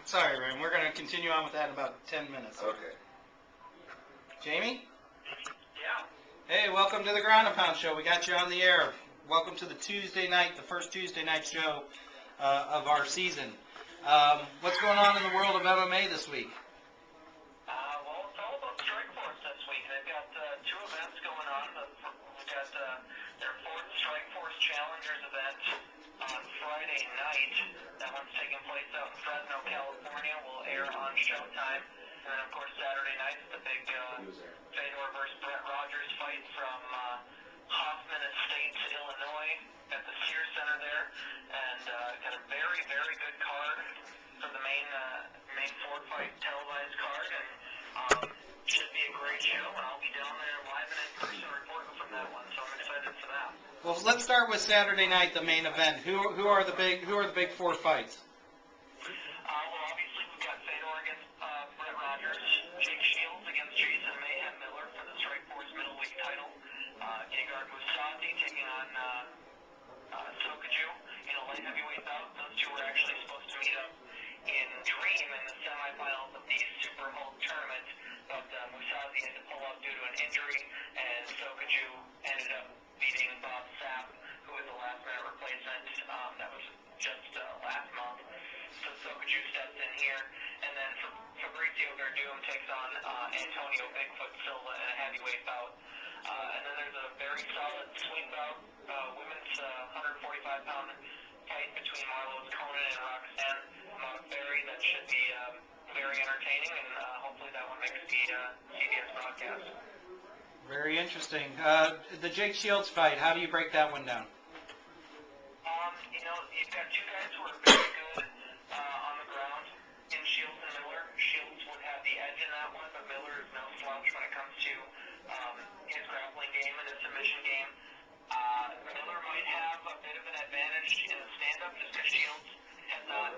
Sorry, Ryan. We're going to continue on with that in about 10 minutes. Okay. Jamie? Yeah. Hey, welcome to the Ground and Pound Show. We got you on the air. Welcome to the Tuesday night, the first Tuesday night show of our season. What's going on in the world of MMA this week? Well, it's all about Strikeforce this week. They've got two events going on. We've got their fourth Strikeforce Challengers event on Friday night. That one's taking place out in Fresno, California. Will air on Showtime. And then, of course, Saturday night is the big Fedor versus Brett Rogers fight from Hoffman Estates, Illinois, at the Sears Center there. And got a very, very good card for the main four-fight televised card. And should be a great show. And I'll be down there live and in person reporting from that one. So I'm excited for that. Well, let's start with Saturday night, the main event. Who are the big four fights? Well, obviously we've got Fedor against Brett Rogers, Jake Shields against Jason Mayhem Miller for the Strikeforce middleweight title, Gegard Mousasi taking on Sokaju in a light heavyweight bout. Those two were actually supposed to meet up in Dream in the semifinals of the Super Hulk tournament, but Mousasi had to pull out due to an injury, and Sokaju ended up beating Bob Sapp, who was the last-minute replacement. That was just last month. So Sokaju steps in here, and then Fabrizio Verdum takes on Antonio Bigfoot Silva in a heavyweight bout. And then there's a very solid swing bout, women's 145-pound fight between Marlos Conan and Roxanne Modafferi that should be very entertaining, and hopefully that one makes the CBS broadcast. Very interesting. The Jake Shields fight, how do you break that one down? You've got two guys who are very good on the ground in Shields and Miller. Shields would have the edge in that one, but Miller is no slouch when it comes to his grappling game and his submission game. Miller might have a bit of an advantage in the stand-up just because Shields has not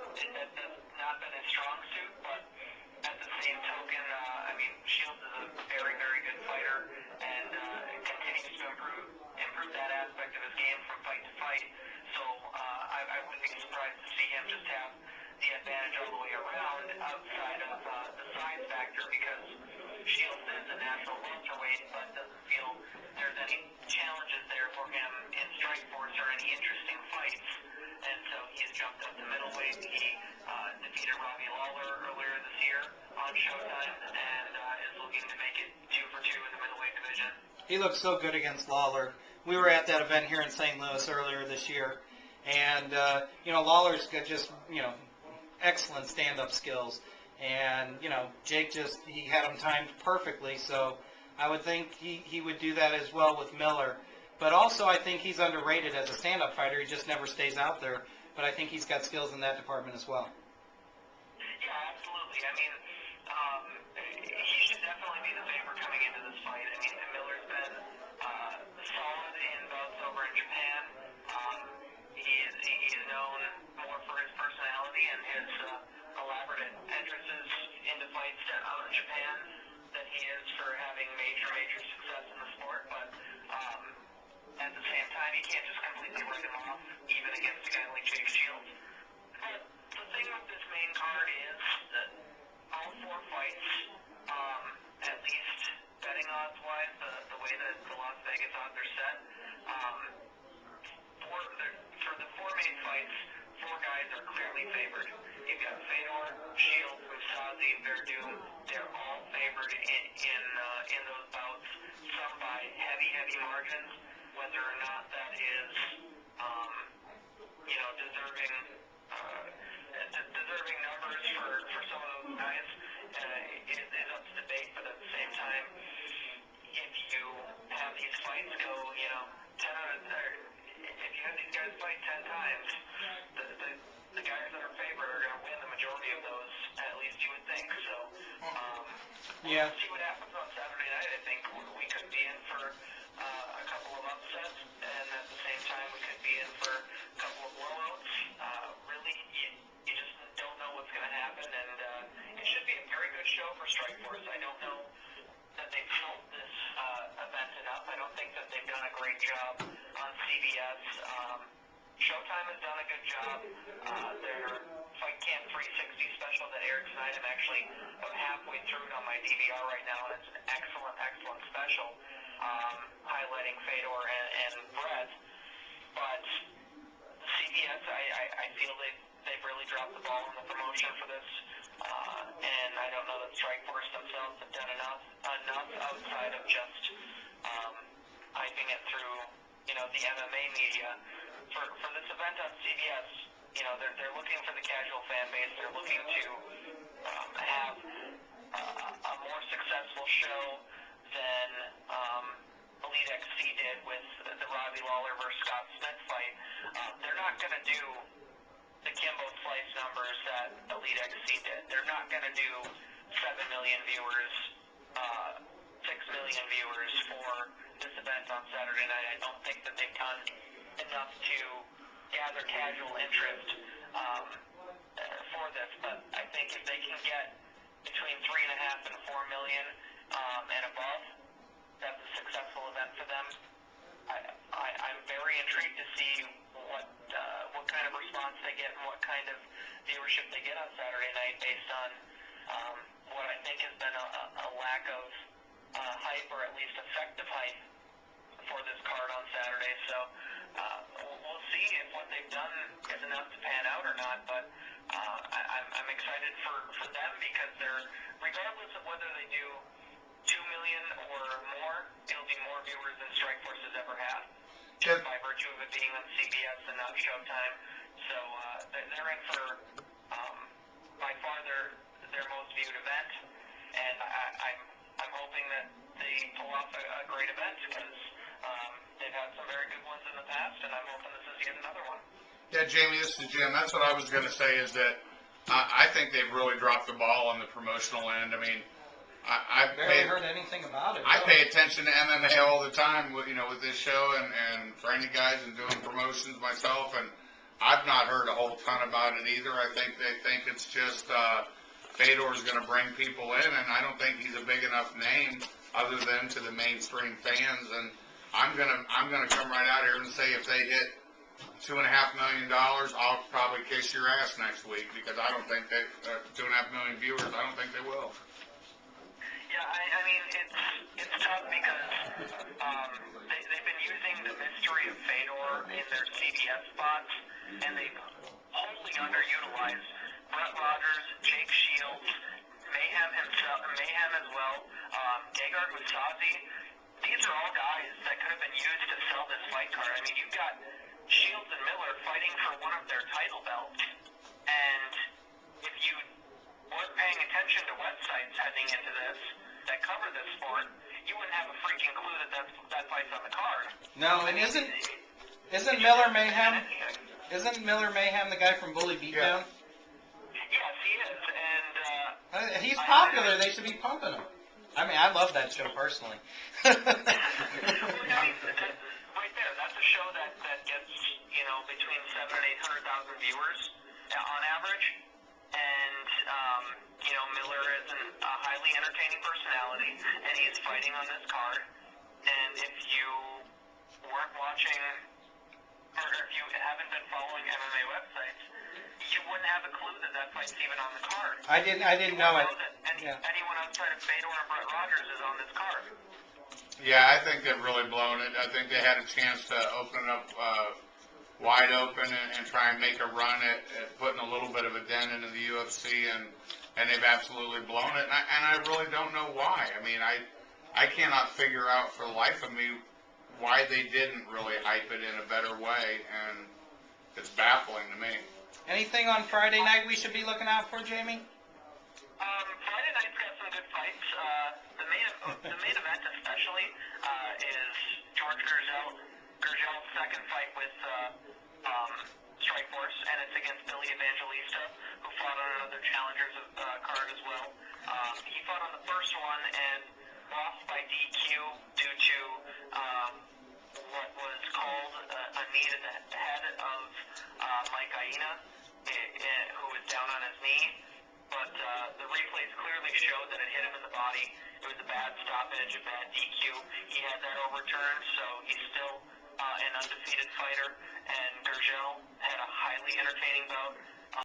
been his strong suit, but at the same token, Shields is a very, very good fighter and continues to improve that aspect of his game from fight to fight. So I wouldn't be surprised to see him just have the advantage all the way around outside of the size factor, because Shields is a natural welterweight but doesn't feel there's any challenges there for him in Strikeforce or any interesting fights. And so he's jumped up to middleweight. He defeated Robbie Lawler earlier this year on Showtime and is looking to make it 2 for 2 in the middleweight division. He looked so good against Lawler. We were at that event here in St. Louis earlier this year, and Lawler's got just excellent stand-up skills, and Jake he had him timed perfectly. So I would think he would do that as well with Miller. But also I think he's underrated as a stand-up fighter. He just never stays out there, but I think he's got skills in that department as well. Yeah, absolutely. He should definitely be the favorite coming into this fight. Miller's been solid in bouts over in Japan. He is known more for his personality and his elaborate entrances into fights out in Japan than he is for having major success in the sport. But at the same time, you can't just completely write him off, even against a guy like Jake Shields. But the thing with this main card is that all four fights, at least betting odds-wise, the way that the Las Vegas odds are set, for the four main fights, four guys are clearly favored. You've got Fedor, Shields, Mousasi, Verdum. They're all favored in those bouts, some by heavy margins. Whether or not that is, deserving numbers for some of those guys is up to debate. But at the same time, if you have these fights go, 10 out of, if you have these guys fight 10 times, the guys that are favored are going to win the majority of those. At least you would think. So Yeah. We'll see what happens on Saturday night. I think we could be in for a couple of upsets, and at the same time we could be in for a couple of blowouts. Really, you just don't know what's going to happen, and it should be a very good show for Strikeforce. I don't know that they've helped this event enough. I don't think that they've done a great job on CBS. Showtime has done a good job. Their Fight Camp 360 special that aired tonight. I'm actually halfway through it on my DVR right now, and it's an excellent, excellent special highlighting Fedor and Brett. But CBS, I feel they've really dropped the ball in the promotion for this, and I don't know that Strikeforce themselves have done enough outside of just hyping it through, the MMA media. For this event on CBS, they're looking for the casual fan base. They're looking to have a more successful show than Elite XC did with the Robbie Lawler versus Scott Smith fight. They're not going to do the Kimbo Slice numbers that Elite XC did. They're not going to do 7 million viewers, 6 million viewers for this event on Saturday night. I don't think that they've done enough to gather casual interest for this, but I think if they can get between 3.5 and 4 million and above, that's a successful event for them. I'm very intrigued to see what kind of response they get and what kind of viewership they get on Saturday night based on what I think has been a lack of hype, or at least effective hype, for this card on Saturday. So we'll see if what they've done is enough to pan out or not, but I'm excited for them because regardless of whether they do 2 million or more, it'll be more viewers than Strikeforce has ever had, just by virtue of it being on CBS and not Showtime. So they're in for by far their most viewed event, and I'm hoping that they pull off a great event because they've had some very good ones in the past, and I'm hoping this is yet another one. Yeah, Jamie, this is Jim. That's what I was going to say, is that I think they've really dropped the ball on the promotional end. I mean, I barely heard anything about it. I pay attention to MMA all the time, with this show and training guys and doing promotions myself, and I've not heard a whole ton about it either. I think they think it's just Fedor's going to bring people in, and I don't think he's a big enough name other than to the mainstream fans. And I'm gonna come right out here and say if they hit $2.5 million, I'll probably kiss your ass next week, because I don't think they 2.5 million viewers. I don't think they will. Yeah, I mean it's tough because they've been using the mystery of Fedor in their CBS spots, and they've wholly underutilized Brett Rogers, Jake Shields, Mayhem as well, Gegard Mousasi. These are all guys that could have been used to sell this fight card. I mean, you've got Shields and Miller fighting for one of their title belts, and if you weren't paying attention to websites heading into this that cover this sport, you wouldn't have a freaking clue that fight's on the card. No, and isn't Miller Mayhem? Isn't Miller Mayhem the guy from Bully Beatdown? Yes, he is, and He's popular. They should be pumping him. I mean, I love that show personally. well, I mean, right there, that's a show that gets between 700,000 and 800,000 viewers on average, and Miller is a highly entertaining personality, and he's fighting on this card. And if you weren't watching, or if you haven't been following MMA websites, you wouldn't have a clue that fight's even on the card. I didn't know it. Anyone outside of Fedor and Brett Rogers is on this card. Yeah, I think they've really blown it. I think they had a chance to open it up wide open and try and make a run at putting a little bit of a dent into the UFC, and they've absolutely blown it. And I really don't know why. I mean, I cannot figure out for the life of me why they didn't really hype it in a better way, and it's baffling to me. Anything on Friday night we should be looking out for, Jamie? Friday night's got some good fights. The main event especially is George Gurgel's second fight with Strikeforce, and it's against Billy Evangelista, who fought on another Challengers card as well. He fought on the first one and lost by DQ due to what was called a knee to the head of Mike Aina, who was down on his knee. But the replays clearly showed that it hit him in the body. It was a bad stoppage, a bad DQ. He had that overturned, so he's still an undefeated fighter. And Gurgel had a highly entertaining bout